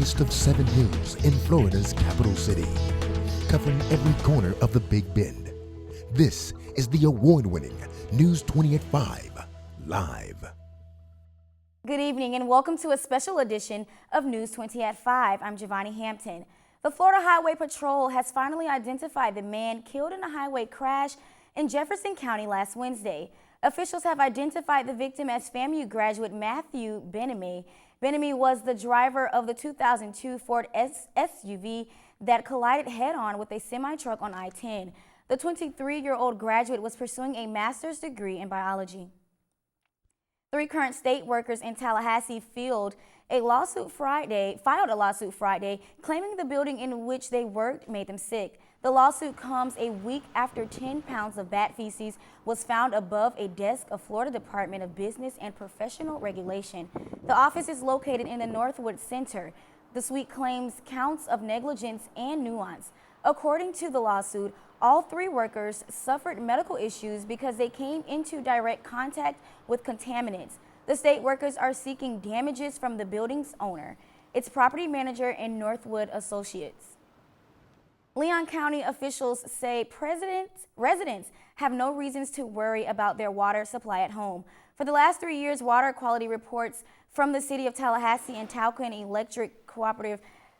tallest of 7 hills in Florida's capital city, covering every corner of the Big Bend. This is the award-winning News 20 at 5 Live. Good evening and welcome to a special edition of News 20 at 5. I'm Giovanni Hampton. The Florida Highway Patrol has finally identified the man killed in a highway crash in Jefferson County last Wednesday. Officials have identified the victim as FAMU graduate Matthew Benamy. Benamy was the driver of the 2002 Ford SUV that collided head-on with a semi-truck on I-10. The 23-year-old graduate was pursuing a master's degree in biology. 3 current state workers in Tallahassee filed a lawsuit Friday, claiming the building in which they worked made them sick. The lawsuit comes a week after 10 pounds of bat feces was found above a desk of Florida Department of Business and Professional Regulation. The office is located in the Northwood Center. The suite claims counts of negligence and nuance. According to the lawsuit, all 3 workers suffered medical issues because they came into direct contact with contaminants. The state workers are seeking damages from the building's owner, its property manager, and Northwood Associates. Leon County officials say residents have no reasons to worry about their water supply at home. For the last 3 years, water quality reports from the city of Tallahassee and Talcott Electric Cooperative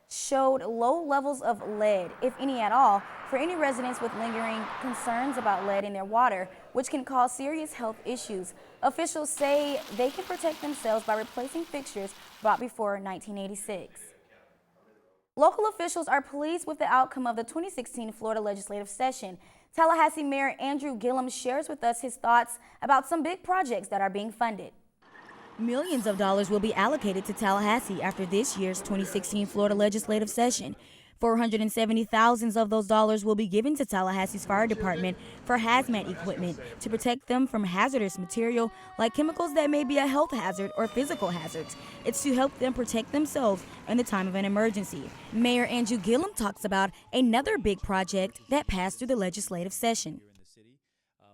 showed low levels of lead, if any at all, for any residents with lingering concerns about lead in their water, which can cause serious health issues. Officials say they can protect themselves by replacing fixtures bought before 1986. Local officials are pleased with the outcome of the 2016 Florida legislative session. Tallahassee Mayor Andrew Gillum shares with us his thoughts about some big projects that are being funded. Millions of dollars will be allocated to Tallahassee after this year's 2016 Florida legislative session. 470,000 of those dollars will be given to Tallahassee's fire department for hazmat equipment to protect them from hazardous material like chemicals that may be a health hazard or physical hazards. It's to help them protect themselves in the time of an emergency. Mayor Andrew Gillum talks about another big project that passed through the legislative session.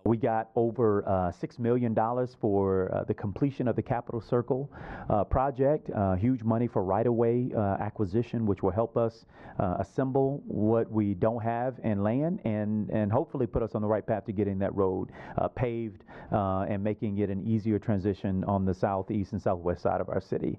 We got over $6 million for the completion of the Capitol Circle project, huge money for right-of-way acquisition, which will help us assemble what we don't have in land and hopefully put us on the right path to getting that road paved and making it an easier transition on the southeast and southwest side of our city.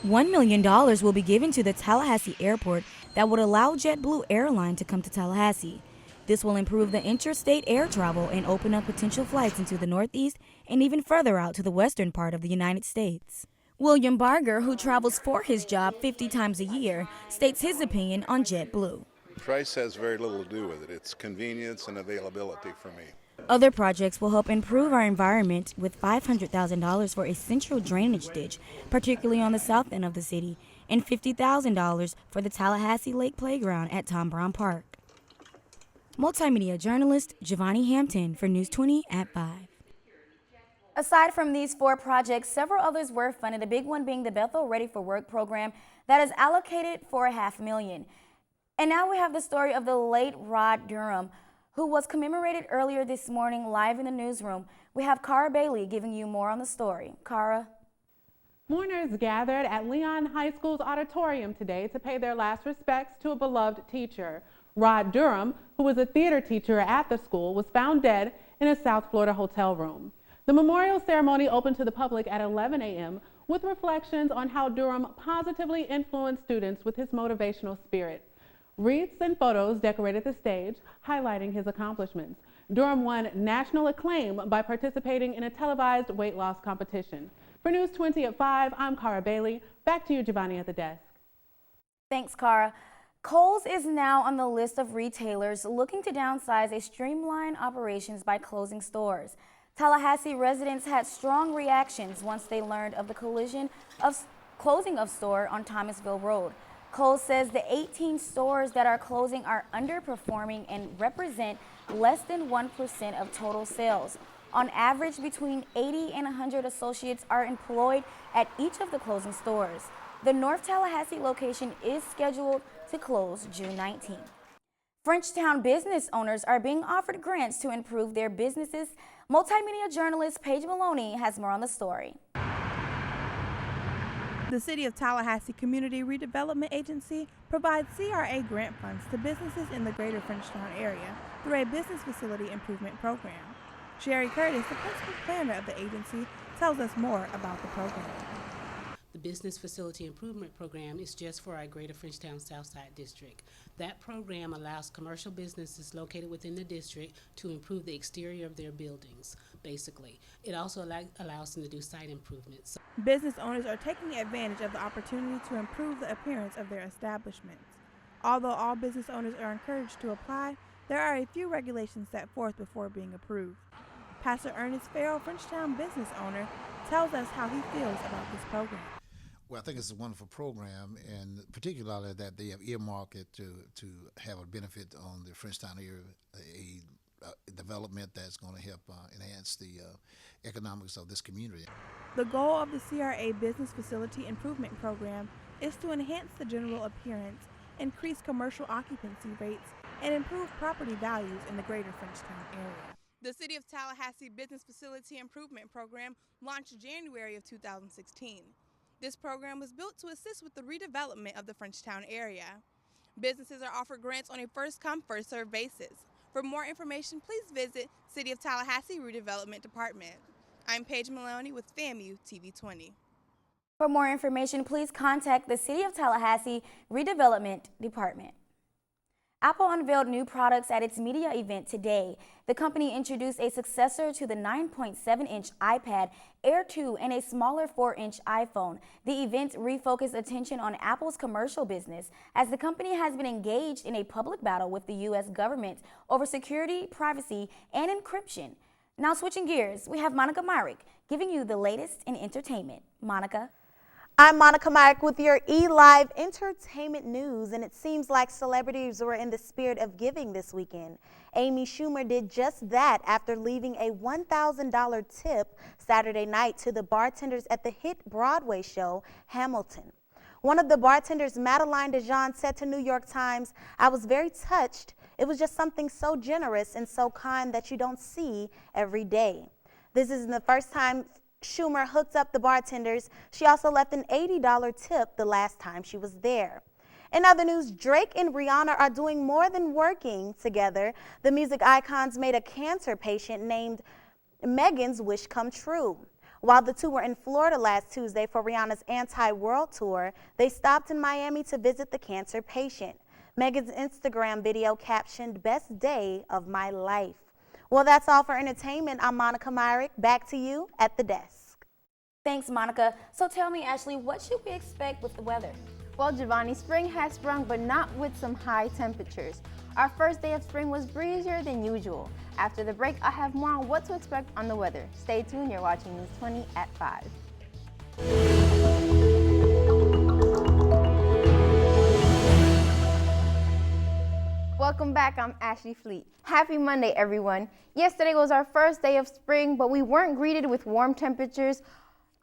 $1 million will be given to the Tallahassee airport that would allow JetBlue Airline to come to Tallahassee. This will improve the interstate air travel and open up potential flights into the Northeast and even further out to the western part of the United States. William Barger, who travels for his job 50 times a year, states his opinion on JetBlue. Price has very little to do with it. It's convenience and availability for me. Other projects will help improve our environment with $500,000 for a central drainage ditch, particularly on the south end of the city, and $50,000 for the Tallahassee Lake Playground at Tom Brown Park. Multimedia journalist Giovanni Hampton for News 20 at 5. Aside from these 4 projects, several others were funded, the big one being the Bethel Ready for Work program that is allocated for $500,000. And now we have the story of the late Rod Durham, who was commemorated earlier this morning live in the newsroom. We have Cara Bailey giving you more on the story. Cara. Mourners gathered at Leon High School's auditorium today to pay their last respects to a beloved teacher. Rod Durham, who was a theater teacher at the school, was found dead in a South Florida hotel room. The memorial ceremony opened to the public at 11 a.m. with reflections on how Durham positively influenced students with his motivational spirit. Wreaths and photos decorated the stage, highlighting his accomplishments. Durham won national acclaim by participating in a televised weight loss competition. For News 20 at 5, I'm Cara Bailey. Back to you, Giovanni, at the desk. Thanks, Cara. Kohl's is now on the list of retailers looking to downsize and streamline operations by closing stores. Tallahassee residents had strong reactions once they learned of the closing of store on Thomasville Road. Kohl's says the 18 stores that are closing are underperforming and represent less than 1% of total sales. On average, between 80 and 100 associates are employed at each of the closing stores. The North Tallahassee location is scheduled to close June 19th. Frenchtown business owners are being offered grants to improve their businesses. Multimedia journalist Paige Maloney has more on the story. The City of Tallahassee Community Redevelopment Agency provides CRA grant funds to businesses in the greater Frenchtown area through a business facility improvement program. Sherry Curtis, the principal planner of the agency, tells us more about the program. The Business Facility Improvement Program is just for our Greater Frenchtown Southside District. That program allows commercial businesses located within the district to improve the exterior of their buildings, basically. It also allows them to do site improvements. Business owners are taking advantage of the opportunity to improve the appearance of their establishments. Although all business owners are encouraged to apply, there are a few regulations set forth before being approved. Pastor Ernest Farrell, Frenchtown business owner, tells us how he feels about this program. Well, I think it's a wonderful program, and particularly that they have earmarked it to have a benefit on the Frenchtown area, a development that's going to help enhance the economics of this community. The goal of the CRA Business Facility Improvement Program is to enhance the general appearance, increase commercial occupancy rates, and improve property values in the greater Frenchtown area. The City of Tallahassee Business Facility Improvement Program launched January of 2016. This program was built to assist with the redevelopment of the Frenchtown area. Businesses are offered grants on a first-come, first-served basis. For more information, please visit City of Tallahassee Redevelopment Department. I'm Paige Maloney with FAMU TV 20. For more information, please contact the City of Tallahassee Redevelopment Department. Apple unveiled new products at its media event today. The company introduced a successor to the 9.7-inch iPad Air 2 and a smaller 4-inch iPhone. The event refocused attention on Apple's commercial business, as the company has been engaged in a public battle with the U.S. government over security, privacy, and encryption. Now switching gears, we have Monica Myrick giving you the latest in entertainment. Monica. I'm Monica Myrick with your eLive Entertainment News, and it seems like celebrities were in the spirit of giving this weekend. Amy Schumer did just that after leaving a $1,000 tip Saturday night to the bartenders at the hit Broadway show, Hamilton. One of the bartenders, Madeline DeJean, said to New York Times, "I was very touched. It was just something so generous and so kind that you don't see every day." This isn't the first time Schumer hooked up the bartenders. She also left an $80 tip the last time she was there. In other news, Drake and Rihanna are doing more than working together. The music icons made a cancer patient named Megan's wish come true. While the two were in Florida last Tuesday for Rihanna's anti-world tour, they stopped in Miami to visit the cancer patient. Megan's Instagram video captioned, "Best day of my life." Well, that's all for entertainment. I'm Monica Myrick. Back to you at the desk. Thanks, Monica. So tell me, Ashley, what should we expect with the weather? Well, Giovanni, spring has sprung, but not with some high temperatures. Our first day of spring was breezier than usual. After the break, I have more on what to expect on the weather. Stay tuned. You're watching News 20 at 5. Welcome back, I'm Ashley Fleet. Happy Monday, everyone. Yesterday was our first day of spring, but we weren't greeted with warm temperatures.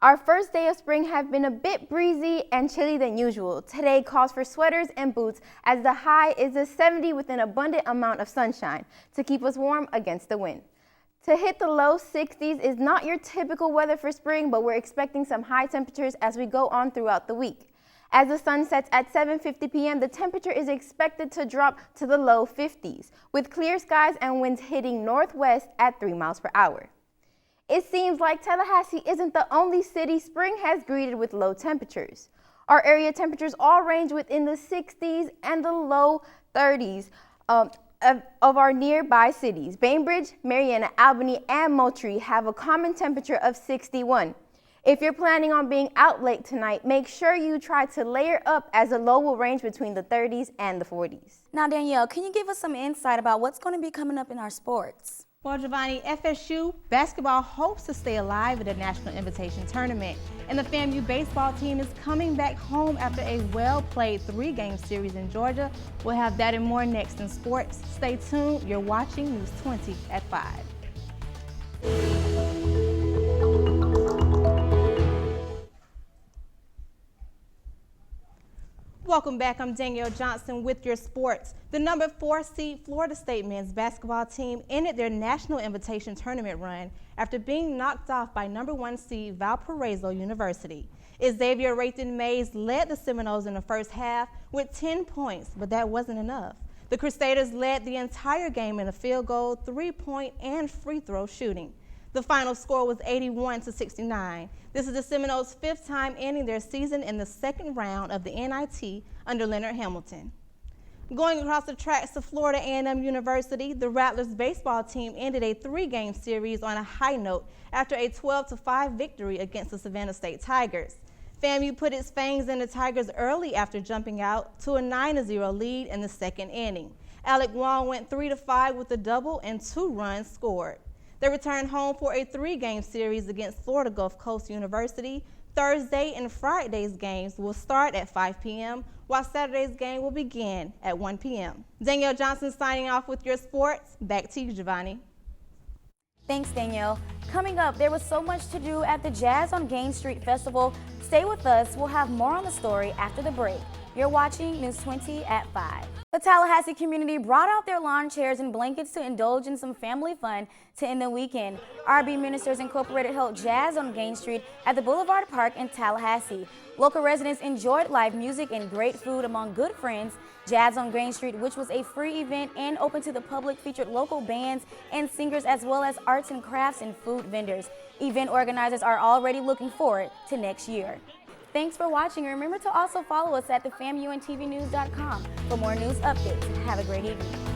Our first day of spring have been a bit breezy and chilly than usual. Today calls for sweaters and boots, as the high is a 70 with an abundant amount of sunshine to keep us warm against the wind. To hit the low 60s is not your typical weather for spring, but we're expecting some high temperatures as we go on throughout the week. As the sun sets at 7:50 p.m., the temperature is expected to drop to the low 50s, with clear skies and winds hitting northwest at 3 miles per hour. It seems like Tallahassee isn't the only city spring has greeted with low temperatures. Our area temperatures all range within the 60s and the low 30s of our nearby cities. Bainbridge, Marietta, Albany, and Moultrie have a common temperature of 61. If you're planning on being out late tonight, make sure you try to layer up, as the low will range between the 30s and the 40s. Now, Danielle, can you give us some insight about what's going to be coming up in our sports? Well, Giovanni, FSU basketball hopes to stay alive in the National Invitation Tournament, and the FAMU baseball team is coming back home after a well-played 3-game series in Georgia. We'll have that and more next in sports. Stay tuned. You're watching News 20 at 5. Welcome back. I'm Danielle Johnson with your sports. The number 4 seed Florida State men's basketball team ended their national invitation tournament run after being knocked off by number 1 seed Valparaiso University. Xavier Raythan Mays led the Seminoles in the first half with 10 points, but that wasn't enough. The Crusaders led the entire game in a field goal, 3-point, and free throw shooting. The final score was 81-69. This is the Seminoles' 5th time ending their season in the second round of the NIT under Leonard Hamilton. Going across the tracks to Florida A&M University, the Rattlers baseball team ended a 3-game series on a high note after a 12-5 victory against the Savannah State Tigers. FAMU put its fangs in the Tigers early after jumping out to a 9-0 lead in the second inning. Alec Wong went 3-5 with a double and 2 runs scored. They returned home for a 3-game series against Florida Gulf Coast University. Thursday and Friday's games will start at 5 p.m., while Saturday's game will begin at 1 p.m. Danielle Johnson signing off with your sports. Back to you, Giovanni. Thanks, Danielle. Coming up, there was so much to do at the Jazz on Gaines Street Festival. Stay with us. We'll have more on the story after the break. You're watching News 20 at 5. The Tallahassee community brought out their lawn chairs and blankets to indulge in some family fun to end the weekend. RB Ministers Incorporated held Jazz on Gaines Street at the Boulevard Park in Tallahassee. Local residents enjoyed live music and great food among good friends. Jazz on Gaines Street, which was a free event and open to the public, featured local bands and singers as well as arts and crafts and food vendors. Event organizers are already looking forward to next year. Thanks for watching. Remember to also follow us at FAMU and TVnews.com for more news updates. Have a great evening.